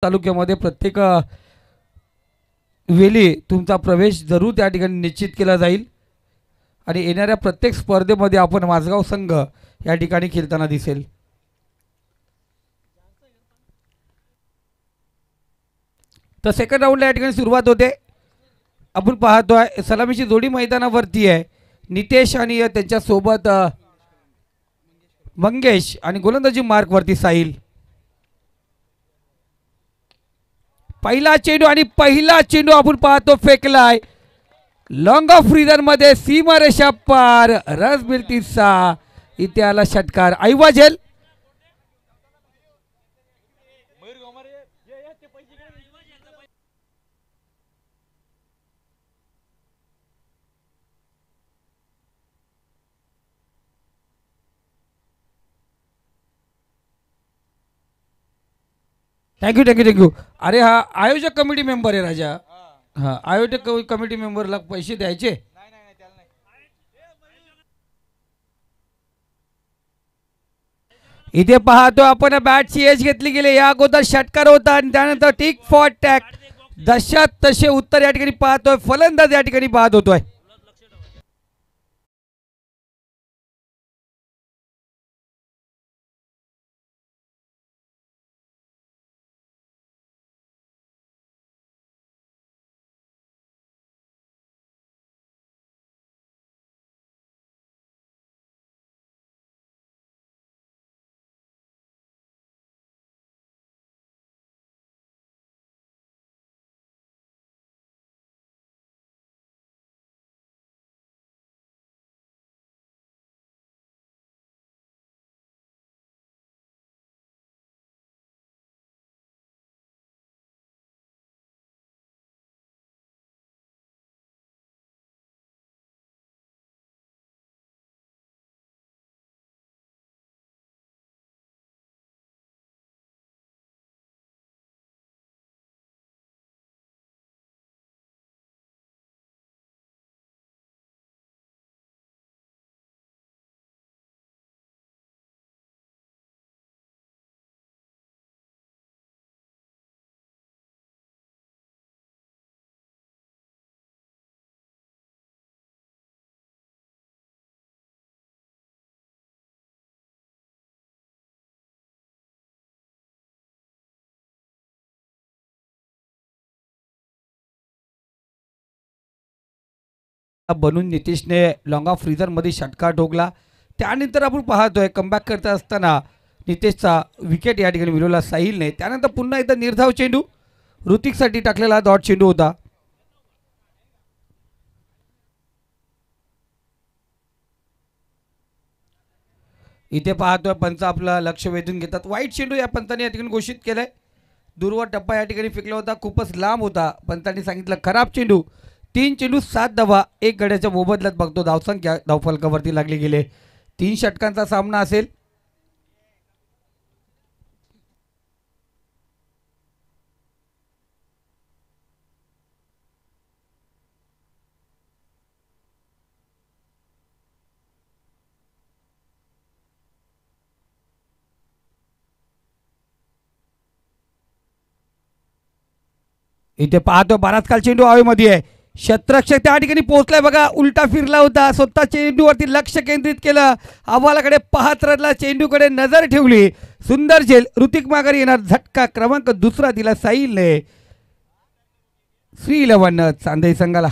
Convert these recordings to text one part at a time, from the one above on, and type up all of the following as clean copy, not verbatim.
तालुक्यामध्ये प्रत्येक वेळी तुमचा प्रवेश जरूर त्या ठिकाणी निश्चित केला जाईल आणि येणाऱ्या प्रत्येक स्पर्धेमध्ये आपण माझगाव संघ या ठिकाणी खेळताना दिसेल। तर सेकंड राऊंडला या ठिकाणी सुरुवात होते। आपण पाहतोय सलामीची जोडी मैदानावरती आहे। नितेश आणि त्यांच्या सोबत मंगेश आणि गोलंदाजी मार्कवरती साहिल। पहिला चेंडू आणि पहिला चेंडू आपण पाहतो फेकलाय लॉंग ऑफ रिझन मध्ये सीमारेषा पार रस बिलतीचा इथे आला षटकार ऐवजेल। Thank you thank you thank you. अरे हा आयोजक कमिटी मेंबर आहे राजा। हा आयोजक कमिटी मेंबरला पैसे द्यायचे। इथे पाहतो आपण बॅटची एज घेतली गेली या अगोदर षटकार होता आणि त्यानंतर टिक फॉर टॅक दशात तसे उत्तर या ठिकाणी पाहतोय फलंदाज या ठिकाणी बाद होतोय। बनून नितीशने लॉंग ऑफ रिझन मध्ये षटकार ठोकला। त्यानंतर आपण पाहतोय कमबॅक करत असताना नितेशचा विकेट या ठिकाणी मिळवला साहिलने। त्यानंतर पुन्हा एकदा निर्धाव चेंडू ऋतिकसाठी टाकलेला डॉट चेंडू होता। इथे पाहतोय पंच आपलं लक्ष वेधून घेतात। वाईट चेंडू या पंचाने या ठिकाणी घोषित केलाय। दूरवर टप्पा या ठिकाणी फेकला होता खूपच लांब होता। पंचांनी सांगितलं खराब चेंडू। 3 चेंडू 7 धावा 1 गड्याच्या मोबदल्यात बघतो धावसंख्या धावफलकावरती लागले गेले। 3 षटकांचा सामना असेल। इथे पाहतो बराच काल चेंडू हवेमध्ये आहे। क्षेत्ररक्षक त्या ठिकाणी पोहोचलाय बघा उलटा फिरला होता स्वतः चेंडूवरती लक्ष केंद्रित केलं अहवालाकडे पाहत राहिला चेंडूकडे नजर ठेवली सुंदर झेल ऋतिक माघारी येणार झटका क्रमांक दुसरा दिला साहिलने श्री 11 चांदई संघाला।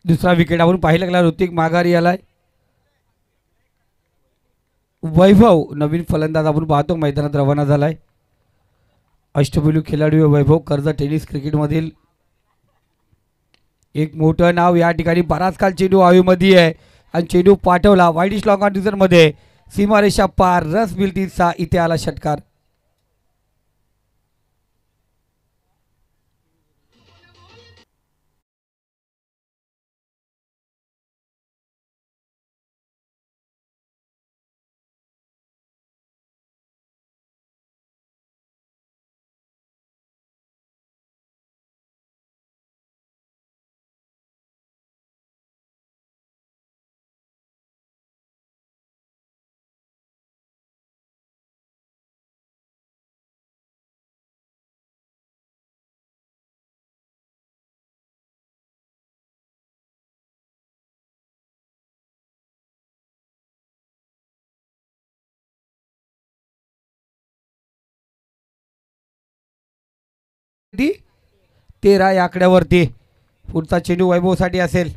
दुसरा विकेट आपण पाहिलं गेला ऋतिक माघारी आलाय। वैभव नवीन फलंदाज आपण पाहतो मैदानात रवाना झालाय। अष्टपैलू खेळाडू वैभव कर्ज टेनिस क्रिकेटमधील एक मोठं नाव या ठिकाणी बराच काल चेंडू हवेमध्ये आहे आणि चेंडू पाठवला वाईडिश लॉंग ऑन मध्ये सीमारेषा पार रस बिल्टीचा इथे आला षटकार. ती 13 या आकड्यावरती पुढचा चेंडू वैभवसाठी असेल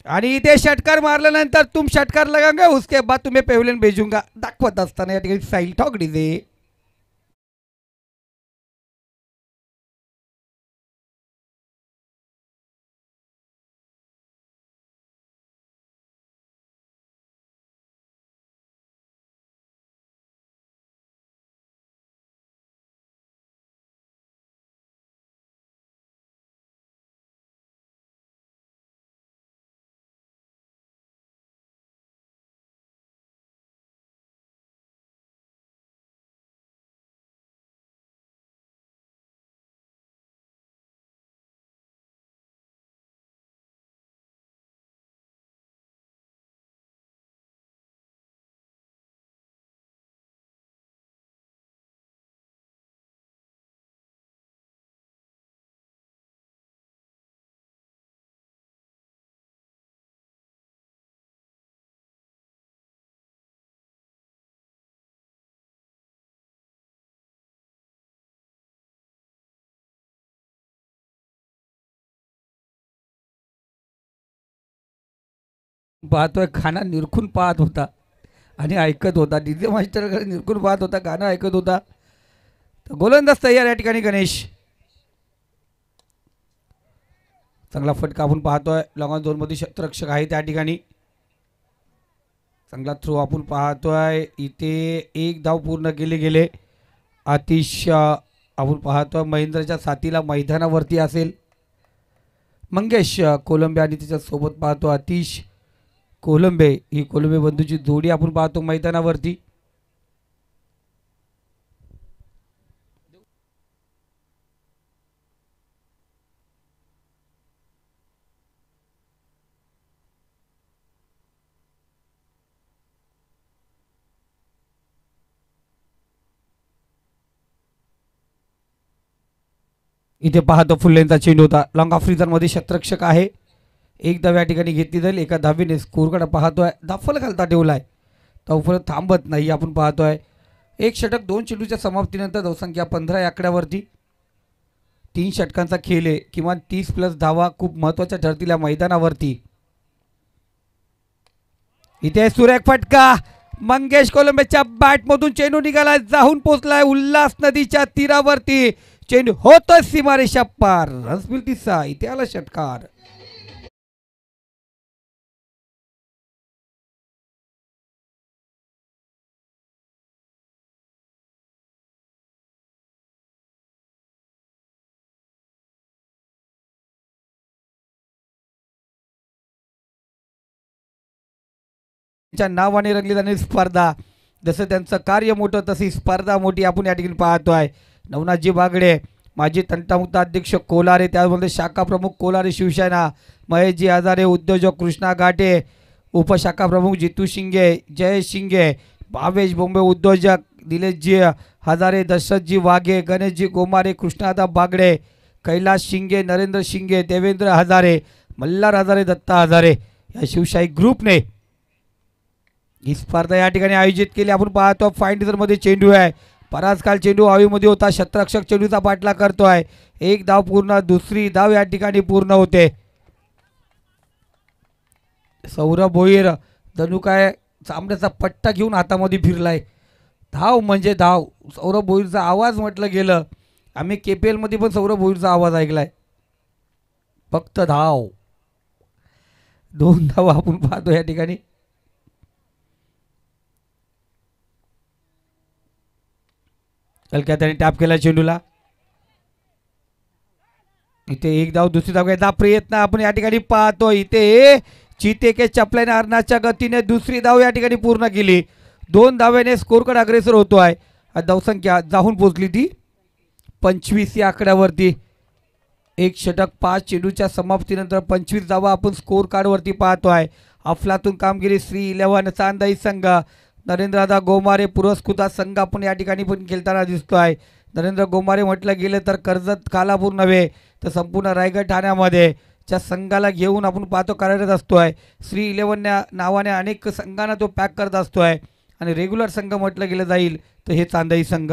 आणि इथे षटकार मारल्यानंतर तुम षटकार लगांगा उसके बाद तुम्हें पेवलियन भेजूंगा दाखवत असताना या ठिकाणी साहिल ठोकडीचे पाहतोय खाना निरखून पाहत होता आणि ऐकत होता डीजे मास्टरकडे निरखून पाहत होता गाणं ऐकत होता. गोलंदाज तयार या ठिकाणी गणेश चांगला फटका आपण पाहतोय लॉंग ऑन झोन मध्ये क्षेत्ररक्षक आहे त्या ठिकाणी चांगला थ्रो आपण पाहतोय इथे एक धाव पूर्ण केले गेले. आतिश आपण पाहतोय महेंद्रच्या साथीला मैदानावरती असेल मंगेश कोलंबे आणि त्याच्या सोबत पाहतो आतिश कोलंबे ही कोलंबे बंधूची जोडी आपण पाहतो मैदानावरती. इथे पाहतो फुल्लेंचा चेंडू होता लॉंग ऑफ मध्ये क्षेत्ररक्षक आहे एक धाव या ठिकाणी घेतली जाईल एका धावेने स्कोरकडे पाहतोय दाफल घालता ठेवलाय धावफलक थांबत नाही आपण पाहतोय. एक षटक 2 चेंडूच्या समाप्तीनंतर धावसंख्या 15 या आकड्यावरती 3 षटकांचा खेळ आहे किमान 30+ धावा खूप महत्त्वाच्या ठरतील या मैदानावरती. इथे सुरेख फटका मंगेश कोलंबेच्या बॅटमधून चेंडू निघाला जाऊन पोहोचलाय उल्हास नदीच्या तीरावरती चेंडू होतोय सीमारेषा पार रसबिल्टीचा इथे आला षटकार. नावाने रंगली जाणारी स्पर्धा जसं त्यांचं कार्य मोठं तशी स्पर्धा मोठी आपण या ठिकाणी पाहतोय. नवनाथजी बागडे माजी तंटामुक्त अध्यक्ष कोलारे त्यामध्ये शाखा प्रमुख कोलारे शिवसेना महेशजी हजारे उद्योजक कृष्णा घाटे उपशाखा प्रमुख जितू शिंगे जय शिंगे भावेश बोंबे उद्योजक दिलेशजी हजारे दशरथजी वाघे गणेशजी गोमारे कृष्णादा बागडे कैलास शिंगे नरेंद्र शिंगे देवेंद्र हजारे मल्हार हजारे दत्ता हजारे या शिवशाही ग्रुपने ही स्पर्धा या ठिकाणी आयोजित केली. आपण पाहतो फाईन मध्ये चेंडू आहे बराच काल चेंडू हवेमध्ये होता क्षेत्ररक्षक चेंडूचा पाठला करतोय एक धाव पूर्ण दुसरी धाव या ठिकाणी पूर्ण होते. सौरभ भोईर जणू काय चांबड्याचा पट्टा घेऊन हातामध्ये फिरलाय धाव म्हणजे धाव. सौरभ भोईरचा आवाज म्हटलं गेलं. आम्ही KPL मध्ये पण सौरभ भोईरचा आवाज ऐकलाय. फक्त धाव. 2 धावा आपण पाहतो या ठिकाणी. कलकत्त्याने टॅप केला चेंडूला. इथे 1 धाव, दुसरी धाव घ्यायचा प्रयत्न आपण या ठिकाणी पाहतो. इथे चिते के चपल्याने अर्नाच्या गतीने दुसरी धाव या ठिकाणी पूर्ण केली. 2 धाव्याने स्कोरकडे अग्रेसर होतो आहे. धावसंख्या जाऊन पोहोचली ती 25 या आकड्यावरती. 1 षटक 5 चेंडूच्या समाप्तीनंतर 25 धावा आपण स्कोर कार्डवरती पाहतो आहे. अफलातून कामगिरी श्री 11 चांदाई संघ. नरेंद्रदा गोमारे पुरस्कृता संघ आपण या ठिकाणी पण खेळताना दिसतो आहे. नरेंद्र गोमारे म्हटलं गेलं तर कर्जत कालापूर नव्हे तर संपूर्ण रायगड ठाण्यामध्ये च्या संघाला घेऊन आपण पाहतो कार्यरत असतो आहे. श्री 11 नावाने अनेक संघांना तो पॅक करत असतो आहे आणि रेग्युलर संघ म्हटलं गेलं जाईल तर हे चांदाई संघ.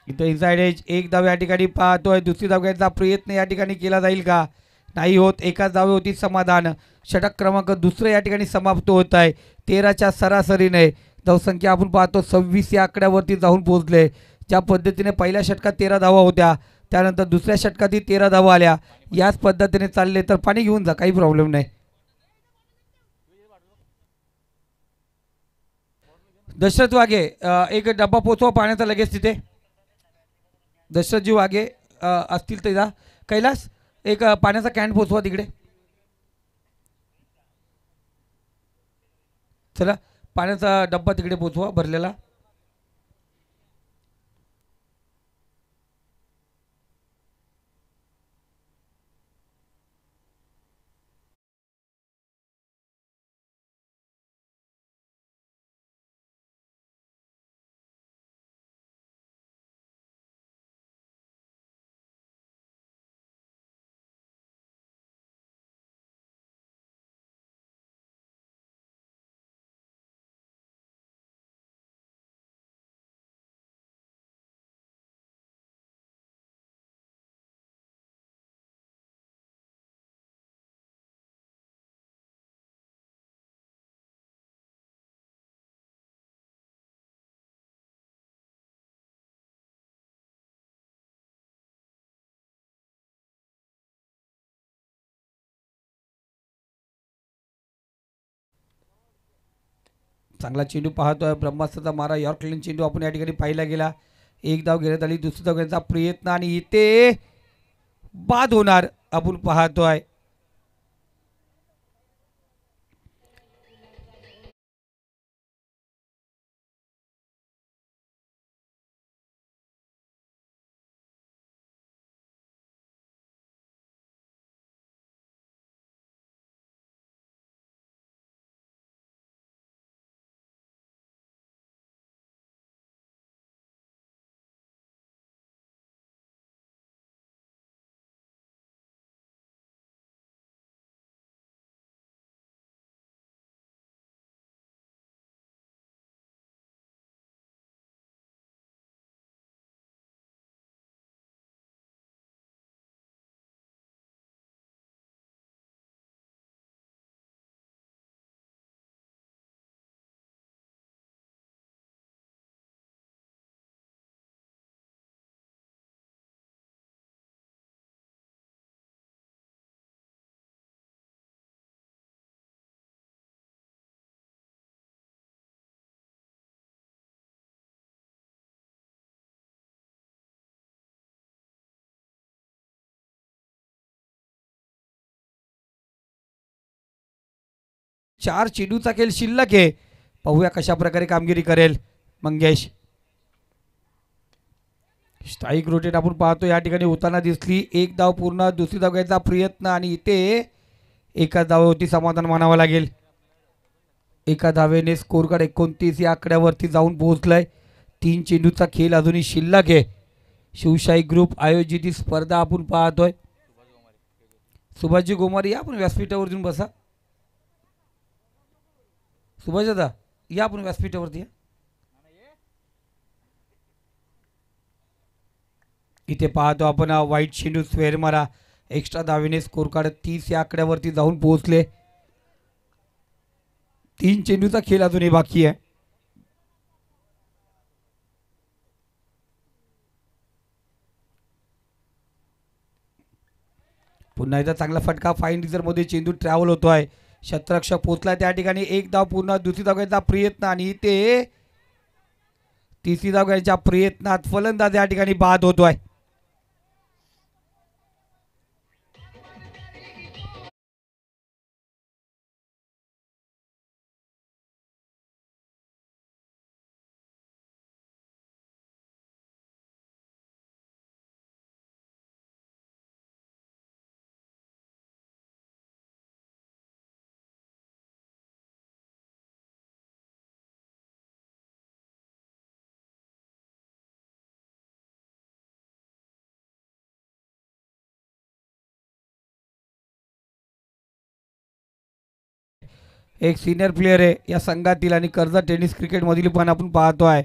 इथं इनसाइड एज 1 धाव या ठिकाणी पाहतोय. दुसरी धाव घ्यायचा प्रयत्न या ठिकाणी केला जाईल का? नाही होत. एकाच धावे होती समाधान. षटक क्रमांक दुसरं या ठिकाणी समाप्त होत आहे. 13च्या सरासरीने धावसंख्या आपण पाहतो 26 या आकड्यावरती जाऊन पोहोचले. ज्या पद्धतीने पहिल्या षटकात 13 धावा होत्या त्यानंतर दुसऱ्या षटकातही 13 धावा आल्या. याच पद्धतीने चालले तर पाणी घेऊन जा, काही प्रॉब्लेम नाही. दशरथ वाघे एक डब्बा पोचवा पाण्याचा लगेच तिथे. दशरथजी वाघे असतील तर जा. कैलास एक पाण्याचा कॅन पोचवा तिकडे. चला पाण्याचा डब्बा तिकडे पोचवा भरलेला. चांगला चेंडू पाहतोय. ब्रह्मास्त्राचा मारा यॉर्कलँड चेंडू आपण या ठिकाणी पाहिला गेला. 1 धाव घेण्यात आली. दुसरी धाव घेण्याचा प्रयत्न आणि इथे बाद होणार आपण पाहतोय. चार चेंडूचा खेळ शिल्लक आहे. पाहूया कशा प्रकारे कामगिरी करेल मंगेश. स्ट्राईक रोटेट आपण पाहतो या ठिकाणी होताना दिसली. 1 धाव पूर्ण. दुसरी धाव घ्यायचा प्रयत्न आणि इथे एका धावेवरती समाधान मानावं लागेल. एका धावेने स्कोर कार्ड 29 या आकड्यावरती जाऊन पोहोचलाय. 3 चेंडूचा खेळ अजूनही शिल्लक आहे. शिवशाही ग्रुप आयोजित ही स्पर्धा आपण पाहतोय. सुभाषजी गोमारी या आपण व्यासपीठावर येऊन बसा. सुभाष दादा या आपण व्यासपीठावरती. इथे पाहतो आपण वाईट चेंडू स्क्वेअर मारा. एक्स्ट्रा धावेने स्कोर कार्ड 30 या आकड्यावरती जाऊन पोहोचले. 3 चेंडूचा खेळ अजूनही बाकी आहे. पुन्हा एकदा चांगला फटका फाईन रिझर्वमध्ये चेंडू ट्रॅव्हल होतो आहे. शतरक्षक पोचला त्या ठिकाणी. एक धाव पूर्ण. दुसरी धाव घ्यायचा प्रयत्न आणि ते तिसरी धाव घ्यायच्या प्रयत्नात फलंदाज या ठिकाणी बाद होतोय. एक सिनियर प्लेअर आहे या संघातील आणि कर्जत टेनिस क्रिकेटमधील पण आपण पाहतो आहे.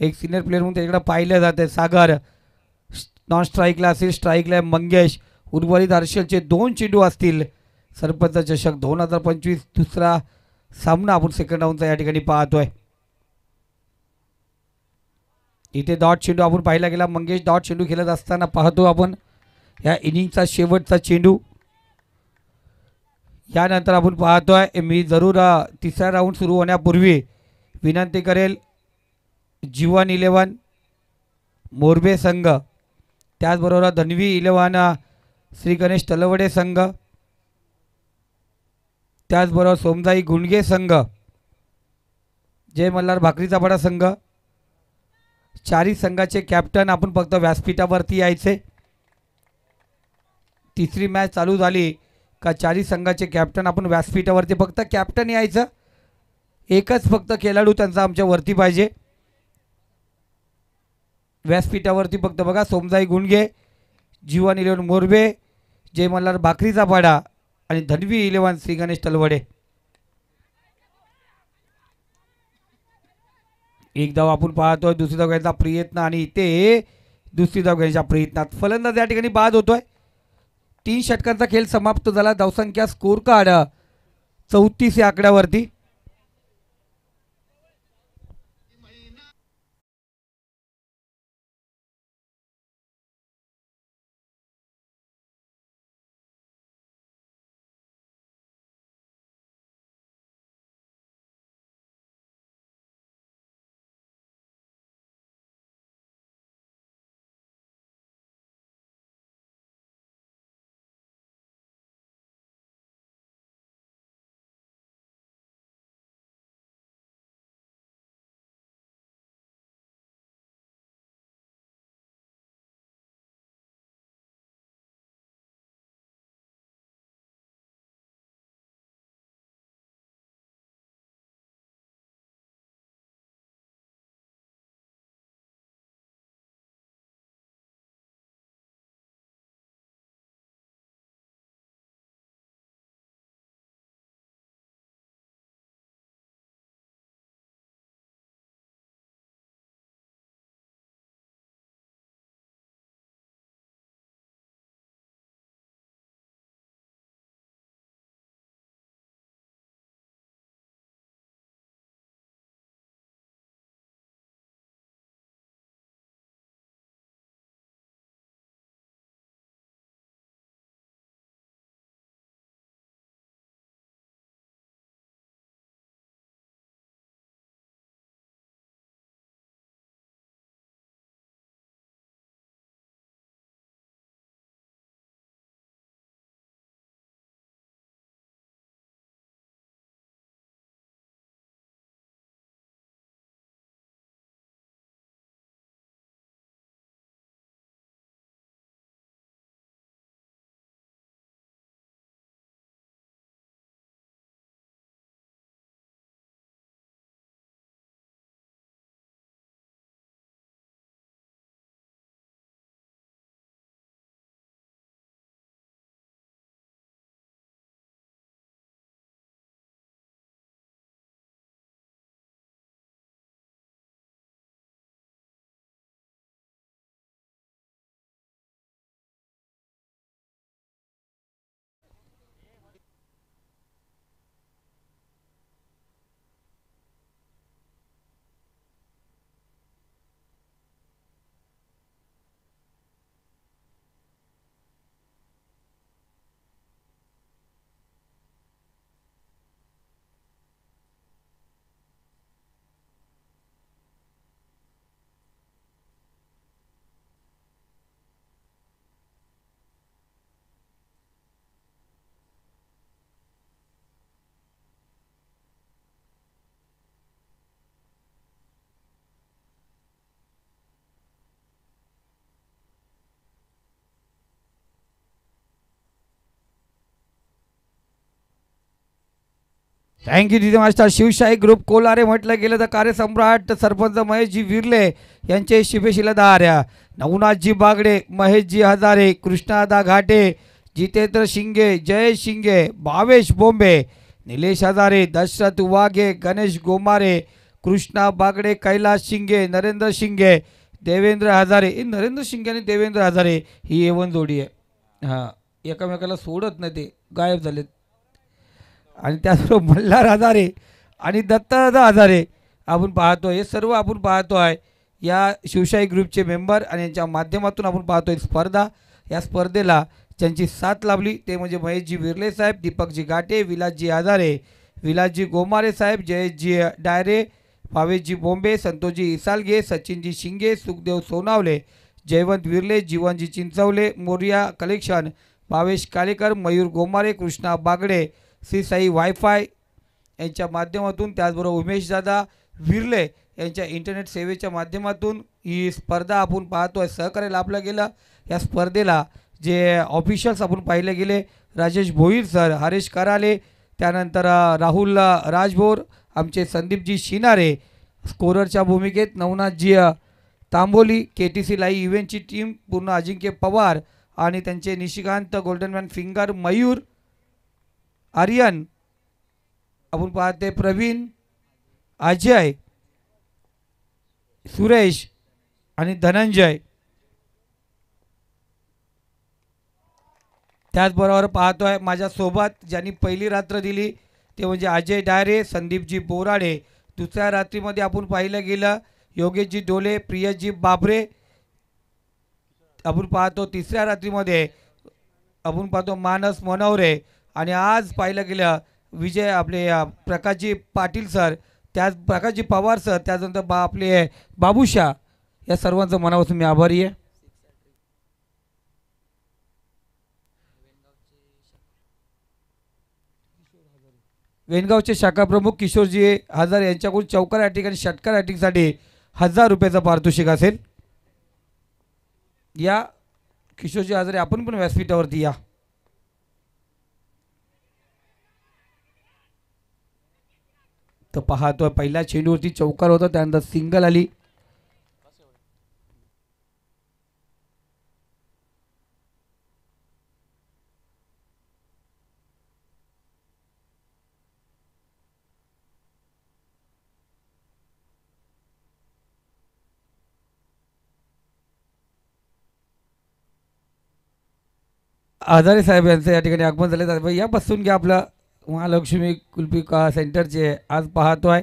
एक सिनियर प्लेअर म्हणून त्याच्याकडे पाहिलं जाते. सागर नॉन स्ट्राईकला असेल, स्ट्राईकला मंगेश. उर्वरित हर्षलचे 2 चेंडू असतील. सरपंच चषक 2025 दुसरा सामना आपण सेकंड राऊंडचा या ठिकाणी पाहतोय. इथे डॉट चेंडू आपण पाहिला गेला. मंगेश डॉट चेंडू खेळत असताना पाहतो आपण या इनिंगचा शेवटचा चेंडू. यानंतर आपण पाहतोय मी जरूर तिसरा राऊंड सुरू होण्यापूर्वी विनंती करेल जीवन 11 मोरबे संघ, त्याचबरोबर धन्वी 11 श्री गणेश तलवडे संघ, त्याचबरोबर सोमदाई गुंडगे संघ, जय मल्हार भाकरीचा पाडा संघ, चारही संघाचे कॅप्टन आपण फक्त व्यासपीठावरती यायचे. तिसरी मॅच चालू झाली का चारही संघाचे कॅप्टन आपण व्यासपीठावरती फक्त कॅप्टन यायचं. एकच फक्त खेळाडू त्यांचा आमच्या वरती पाहिजे व्यासपीठावरती. फक्त बघा सोमदाई गुंडगे, जीवन 11 मोरबे, जय मल्हार भाकरीचा पाडा आणि धन्वी 11 श्री गणेश तलवडे. एक धाव आपण पाहतोय. दुसरी धाव घ्यायचा प्रयत्न आणि ते दुसरी धाव घ्यायच्या प्रयत्नात फलंदाज या ठिकाणी बाद होतोय. 3 षटकांचा खेळ समाप्त झाला. धावसंख्या स्कोर कार्ड 34 या आकड्यावरती. थँक्यू तिथे मास्टर. शिवशाही ग्रुप कोलारे म्हटलं गेलं तर कार्यसम्राट सरपंच महेशजी विर्ले यांचे शिफेशीला दहाऱ्या. नवनाथजी बागडे, महेशजी हजारे, कृष्णादा घाटे, जितेंद्र शिंगे, जयेश शिंगे, भावेश बोंबे, निलेश हजारे, दशरथ वाघे, गणेश गोमारे, कृष्णा बागडे, कैलास शिंगे, नरेंद्र शिंगे, देवेंद्र हजारे. हे नरेंद्र शिंगे आणि देवेंद्र हजारे ही एवन जोडी आहे. हां, एकामेकाला सोडत नाही, ते गायब झालेत. आणि त्याचबरोबर मल्हार हजारे आणि दत्तदादा हजारे आपण पाहतो. हे सर्व आपण पाहतो आहे या शिवशाही ग्रुपचे मेंबर आणि यांच्या माध्यमातून आपण पाहतो एक स्पर्धा. या स्पर्धेला ज्यांची साथ लाभली ते म्हणजे महेशजी विर्ले साहेब, दीपकजी घाटे, विलासजी हजारे, विलासजी गोमारे साहेब, जयेशजी डायरे, भावेशजी बोंबे, संतोषजी इसालगे, सचिनजी शिंगे, सुखदेव सोनावले, जयवंत विर्ले, जीवनजी चिंचवले, मोरिया कलेक्शन, भावेश कालेकर, मयूर गोमारे, कृष्णा बागडे, श्री साई वायफाय यांच्या माध्यमातून, त्याचबरोबर उमेशदादा विर्ले यांच्या इंटरनेट सेवेच्या माध्यमातून ही स्पर्धा आपण पाहतो आहे. सहकार्य लाभलं गेलं या स्पर्धेला जे ऑफिशियल्स आपण पाहिले गेले, राजेश भोईर सर, हरेश कराले, त्यानंतर राहुल राजभोर, आमचे संदीपजी शिनारे, स्कोररच्या भूमिकेत नवनाथजी तांबोली, KTC लाईव्ह इव्हेंटची टीम पूर्ण अजिंक्य पवार आणि त्यांचे निशिकांत गोल्डनमॅन फिंगर, मयूर, आर्यन, आपण पाहते प्रवीण, अजय, सुरेश आणि धनंजय. त्याचबरोबर पाहतो आहे माझ्यासोबत ज्यांनी पहिली रात्र दिली ते म्हणजे अजय डायरे, संदीपजी बोराडे. दुसऱ्या रात्रीमध्ये आपण पाहिलं गेलं योगेशजी डोले, प्रियजी बाबरे. आपण पाहतो तिसऱ्या रात्रीमध्ये आपण पाहतो मानस मनोरे. आणि आज पाहिलं गेलं विजय आपले प्रकाशजी पाटील सर, त्याच प्रकाशजी पवार सर, त्याच्यानंतर आपले बाबूशा. या सर्वांचं मनापासून मी आभारी आहे. वेणगावचे शाखा प्रमुख किशोरजी हजार यांच्याकडून चौकार हॅटिंग आणि षटकार हॅटिंगसाठी 1000 रुपयाचं पारितोषिक असेल. या किशोरजी हजारे आपण पण व्यासपीठावरती या. तर पाहतो पहिल्या चेंडूवरती चौकार होता, त्यानंतर सिंगल आली. हजारे साहेब यांचं या ठिकाणी आगमन झाले. या बसून घ्या. आपलं महालक्ष्मी कुल्फी सेंटरचे आज पाहतो आहे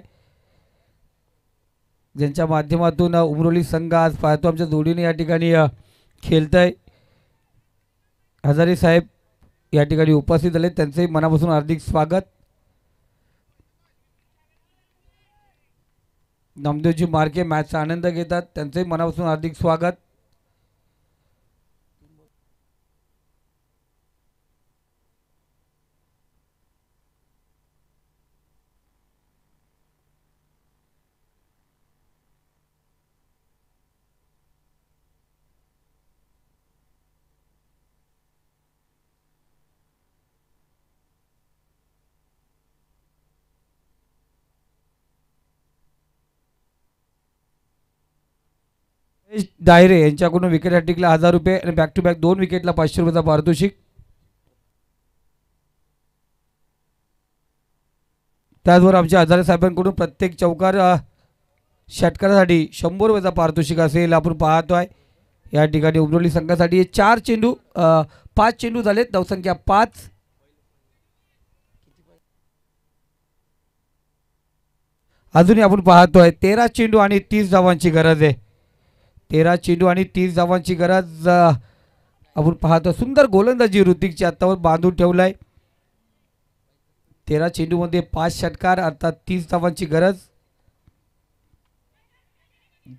ज्यांच्या माध्यमातून उमरोली संघ आज पाहतो आमच्या जोडीने या ठिकाणी खेळत आहे. हजारे साहेब या ठिकाणी उपस्थित झाले, त्यांचंही मनापासून हार्दिक स्वागत. नामदेवजी मार्के मॅचचा आनंद घेतात, त्यांचंही मनापासून हार्दिक स्वागत. डायरे यांच्याकडून विकेट हॅटिंगला 1000 रुपये आणि बॅक टू बॅक 2 विकेटला 500 रुपयाचा पारितोषिक. त्याचबरोबर आमच्या हजारे साहेबांकडून प्रत्येक चौकार षटकारासाठी 100 रुपयाचा पारितोषिक असेल. आपण पाहतोय या ठिकाणी उमरोली संघासाठी 4 चेंडू 5 चेंडू झालेत, धावसंख्या 5. अजूनही आपण पाहतोय 13 चेंडू आणि 30 धावांची गरज आहे. 13 चेंडू आणि 30 धावांची गरज आपण पाहतो. सुंदर गोलंदाजी ऋतिकची आत्तावर बांधून ठेवलाय. 13 चेंडूमध्ये 5 षटकार अर्थात 30 धावांची गरज.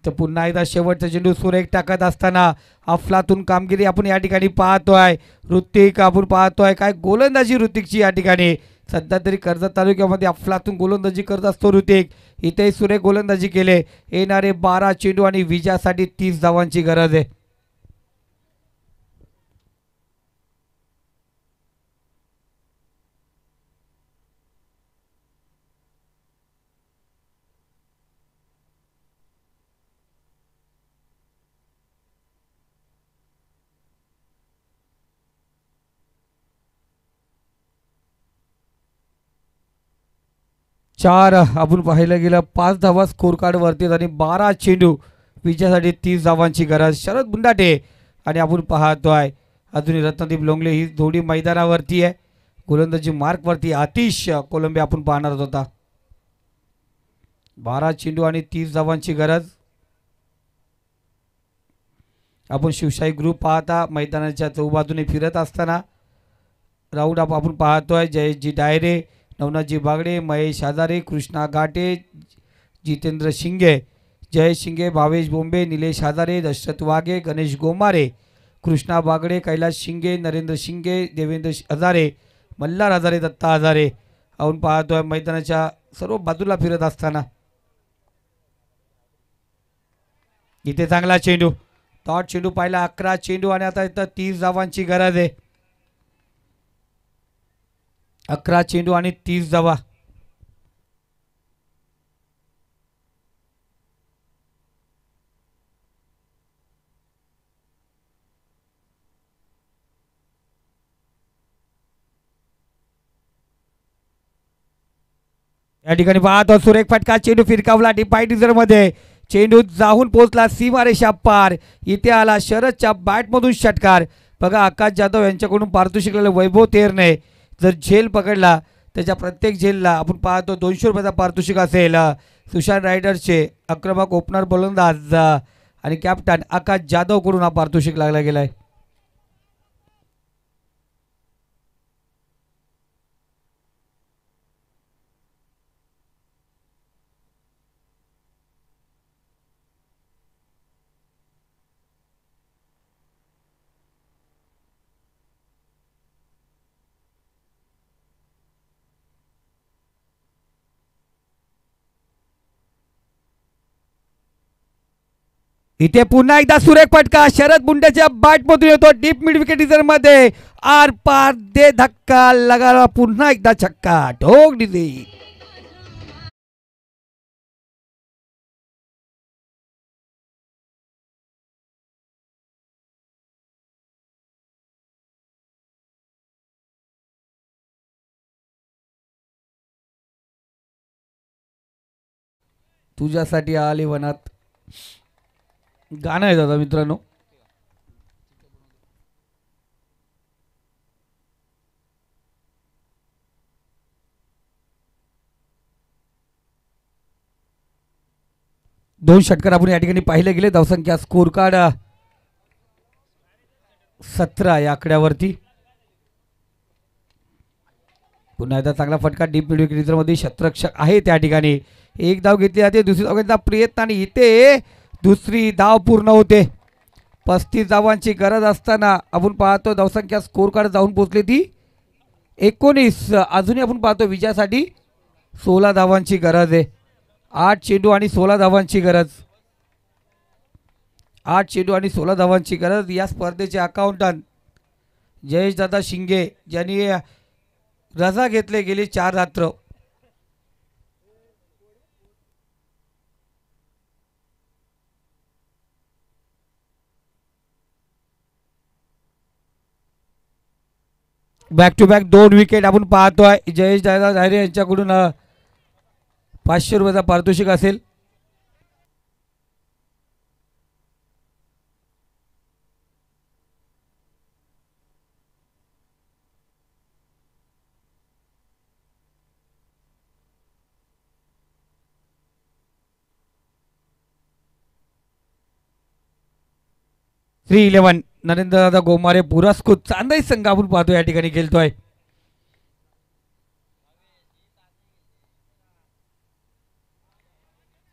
तर पुन्हा एकदा शेवटचा चेंडू सुरेख टाकत असताना अफलातून कामगिरी आपण या ठिकाणी पाहतोय. ऋतिक आपण पाहतोय काय गोलंदाजी ऋतिकची या ठिकाणी. सध्या तरी कर्जत तालुक्यामध्ये अफलातून गोलंदाजी करत असतो ऋतिक. इथेही सुरेख गोलंदाजी केले. येणारे 12 चेंडू आणि विजयासाठी 30 धावांची गरज आहे. 4 आपण पाहायला गेलं 5 धावा स्कोर कार्ड वरती आणि 12 चेंडू विजयासाठी 30 धावांची गरज. शरद बुंडाटे आणि आपण पाहतोय अजूनही रत्नदीप लोंगले ही जोडी मैदानावरती आहे. गोलंदाजी मार्कवरती आतिश कोलंबे आपण पाहणार होता. 12 चेंडू आणि 30 धावांची गरज. आपण शिवशाही ग्रुप पाहता मैदानाच्या चौबाजूने फिरत असताना राऊंड अप आपण पाहतोय. जयेशजी डायरे, नवनाथजी बागडे, महेश हजारे, कृष्णा घाटे, जितेंद्र शिंगे, जयेश शिंगे, भावेश बोंबे, निलेश हजारे, दशरथ वाघे, गणेश गोमारे, कृष्णा बागडे, कैलास शिंगे, नरेंद्र शिंगे, देवेंद्र हजारे, मल्हार हजारे, दत्ता हजारे आपण पाहतोय मैदानाच्या सर्व बाजूला फिरत असताना. इथे चांगला चेंडू, टॉट चेंडू पाहिला. 11 चेंडू आणि आता इथं 30 धावांची गरज आहे. 11 चेंडू आणि 30 धावा. या ठिकाणी पाहतो सुरेख फटका, चेंडू फिरकावला डिपाय डिझर मध्ये, चेंडू जाऊन पोहोचला सीमारेषा पार. इथे आला शरदच्या बॅटमधून षटकार. बघा आकाश जाधव यांच्याकडून पारितोषिक वैभव तेरने जर झेल पकडला त्याच्या प्रत्येक झेलला आपण पाहतो 200 रुपयाचा पारितोषिक असेल. सुशांत रायडर्सचे आक्रमक ओपनर गोलंदाज आणि कॅप्टन आकाश जाधव कडून हा पारितोषिक लागला गेलाय. इथे पुन्हा एकदा सुरेख फटका शरद बुंड्याच्या बॅटमधून येतो डीप मिड विकेट डिझर मध्ये, आर पार दे धक्का लगाला, पुन्हा एकदा छक्का, ठोक दिली. तुझ्यासाठी आले वनात गाणं आहे दादा मित्रांनो. दोन षटकार आपण या ठिकाणी पाहिले गेले. धावसंख्या स्कोर कार्ड 17 या आकड्यावरती. पुन्हा एकदा चांगला फटका डीप मिड विकेट मध्ये क्षेत्ररक्षक आहे त्या ठिकाणी. एक धाव घेतली जाते, दुसरी धाव घेतला प्रयत्न आणि इथे दुसरी धाव पूर्ण होते. 35 धावांची गरज असताना आपण पाहतो धावसंख्या स्कोर कार्ड जाऊन पोहोचली ती 19. अजूनही आपण पाहतो विजयासाठी 16 धावांची गरज आहे. 8 चेंडू आणि 16 धावांची गरज. 8 चेंडू आणि 16 धावांची गरज. या स्पर्धेचे अकाउंटंट जयेशदादा शिंगे ज्यांनी रजा घेतले गेली 4 रात्र. बॅक टू बॅक 2 विकेट आपण पाहतोय. जयेश दादा धायरे यांच्याकडून 500 रुपयाचा पारितोषिक असेल. श्री 11 नरेंद्रदादा गोमारे पुरस्कृत चांदई संघ आपण पाहतो या ठिकाणी खेळतोय.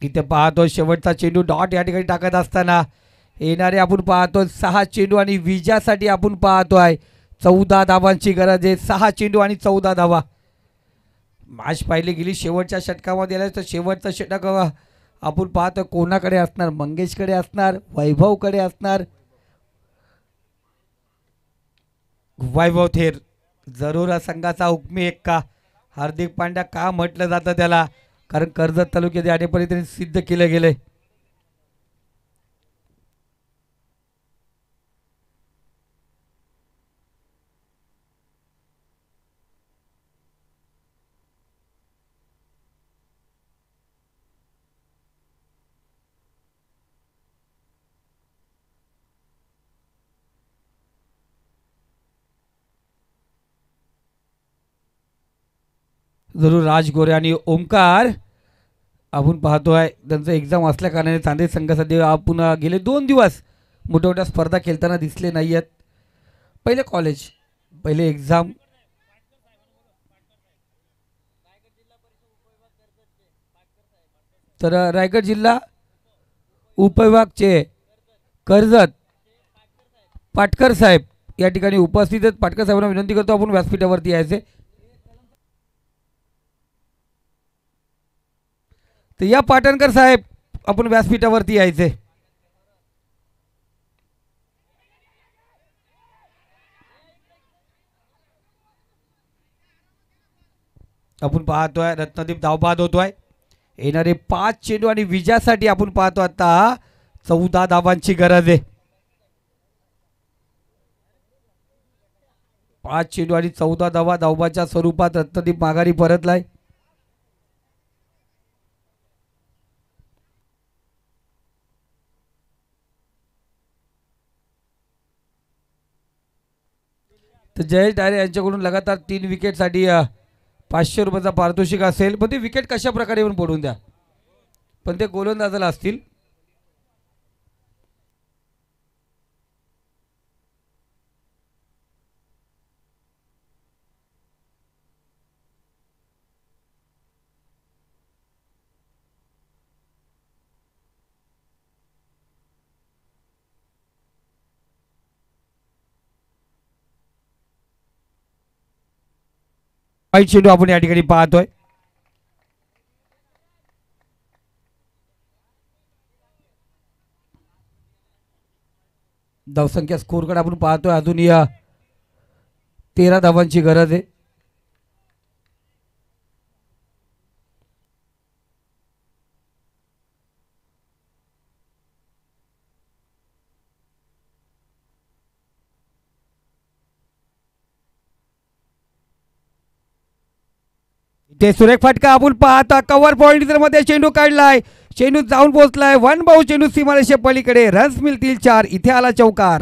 इथे पाहतो शेवटचा चेंडू डॉट या ठिकाणी टाकत असताना येणारे आपण पाहतो 6 चेंडू आणि विजयासाठी आपण पाहतोय 14 धावांची गरज आहे. 6 चेंडू आणि 14 धावा. मॅच पाहिली गेली शेवटच्या षटकामध्ये आल्या तर शेवटचा षटक आपण पाहतो कोणाकडे असणार, मंगेशकडे असणार, वैभवकडे असणार. वैभव थेर जरूर संघाचा हुकमी एक्का. हार्दिक पांड्या का म्हटलं जातं त्याला, कारण कर्जत तालुक्यात आठेपर्यंत त्यांनी सिद्ध केलं गेलंय. जरूर राज गोरे आणि ओमकार आपण पाहतोय त्यांचं एक्झाम असल्या कारणाने चांदे संघासाठी आपण गेले 2 दिवस मोठ्या मोठ्या स्पर्धा खेळताना दिसले नाही आहेत. पहिले कॉलेज, पहिले एक्झाम. तर रायगड जिल्हा उपविभागचे कर्जत पाटकर साहेब या ठिकाणी उपस्थित आहेत. पाटकर साहेबांना विनंती करतो आपण व्यासपीठावरती यायचे. तर या पाटणकर साहेब आपण व्यासपीठावरती यायचे. आपण पाहतोय रत्नदीप धावबाद होतोय. येणारे 5 चेंडू आणि विजयासाठी आपण पाहतो आता 14 धावांची गरज आहे. 5 चेंडू आणि 14 धावा धावबाच्या स्वरूपात रत्नदीप माघारी परतलाय. तर जयेश डायरे यांच्याकडून लगातार 3 विकेटसाठी 500 रुपयाचा पारितोषिक असेल. पण ते विकेट कशा प्रकारे पण पडून द्या, पण ते गोलंदाजाला असतील. वाईट चेंडू आपण या ठिकाणी पाहतोय. धावसंख्या स्कोरकडे आपण पाहतोय अजूनही 13 धावांची गरज आहे. ते सुरेख फटका आपण पाहता कव्हर पॉइंट मध्ये चेंडू काढलाय. चेंडू जाऊन पोहोचलाय. 1 बाऊ चेंडू सीमारेषे पलीकडे. रन्स मिळतील 4. इथे आला चौकार.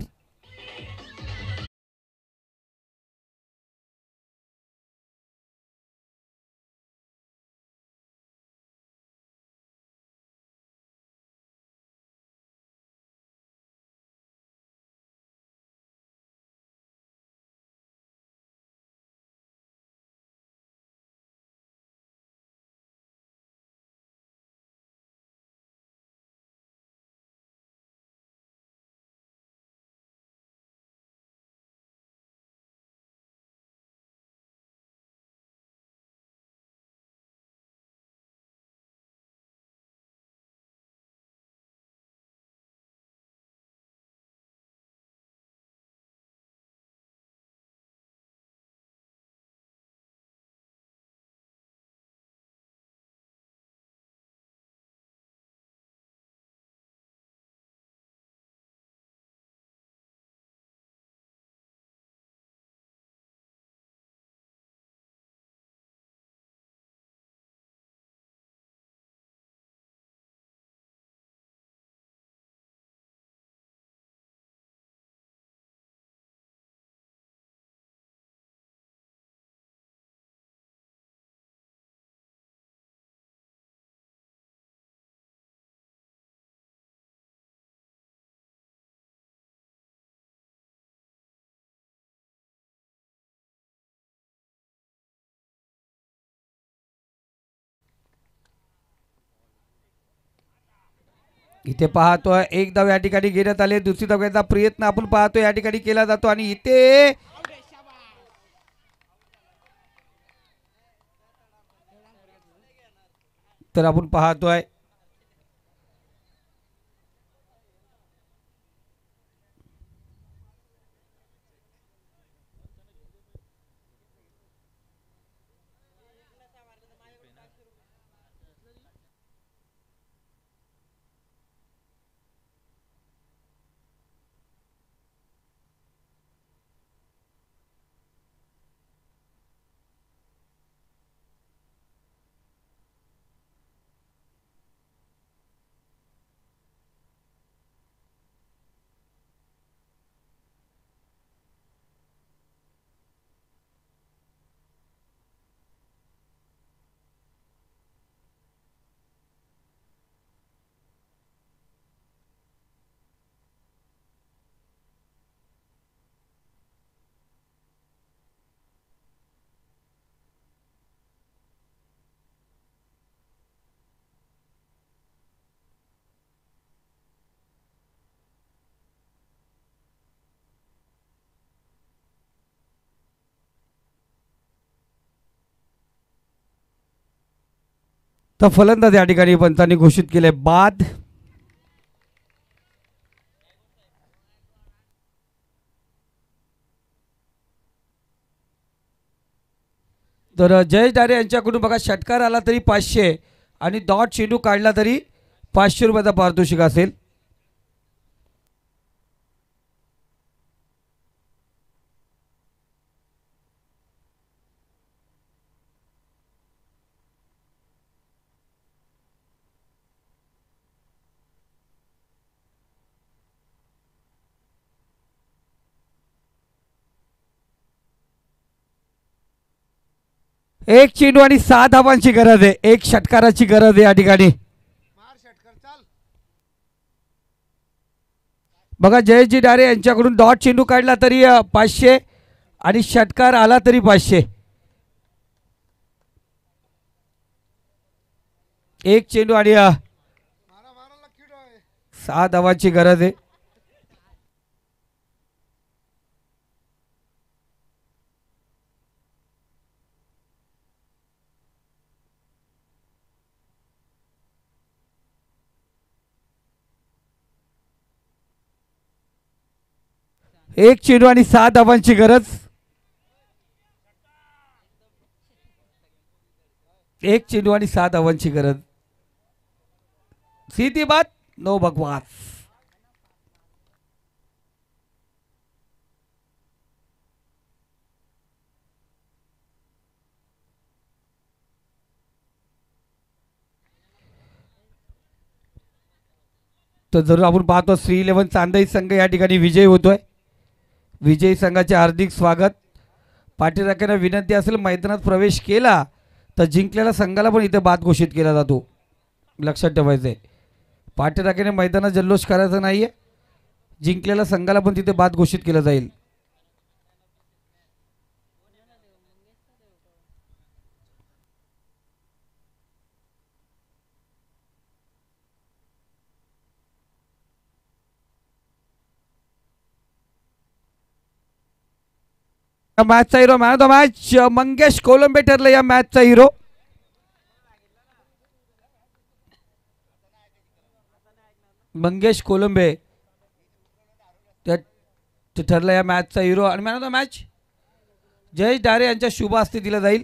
इथे पाहतोय एक धाव या ठिकाणी घेण्यात आले. दुसरी धाव घ्यायचा प्रयत्न आपण पाहतोय या ठिकाणी केला जातो आणि इथे तर आपण पाहतोय तर फलंदाज या ठिकाणी पंचांनी घोषित केले बाद. तर जयेश डारे यांच्याकडून बघा षटकार आला तरी 500 आणि डॉट चेंडू काढला तरी 500 रुपयाचा पारितोषिक असेल. एक चेंडू आणि 6 धावांची गरज आहे. एक षटकाराची गरज आहे या ठिकाणी. बघा जयेशजी डारे यांच्याकडून डॉट चेंडू काढला तरी 500 आणि षटकार आला तरी 500. एक चेंडू आणि 6 धावांची गरज आहे. एक चेंडू आणि 6 धावांची गरज. एक चेंडू आणि 6 धावांची गरज. सीधी बात नो बकवास. तर जरूर आपण पाहतो श्री 11 चांदई संघ या ठिकाणी विजयी होतोय. विजयी संघाचे हार्दिक स्वागत. पाठीराख्यांना विनंती असेल मैदानात प्रवेश केला तर जिंकलेल्या संघाला पण इथे बाद घोषित केला जातो. लक्षात ठेवायचं आहे. पाठीराख्याने मैदानात जल्लोष करायचा नाही आहे. जिंकलेल्या संघाला पण तिथे बाद घोषित केलं जाईल. मॅचचा hero man of the match Mangesh Kolambe ठरले या मॅचचा हिरो. मंगेश कोलंबे ठरला या मॅचचा हिरो. आणि man of the match Jayesh Dare यांच्या शुभ हस्ते दिला जाईल.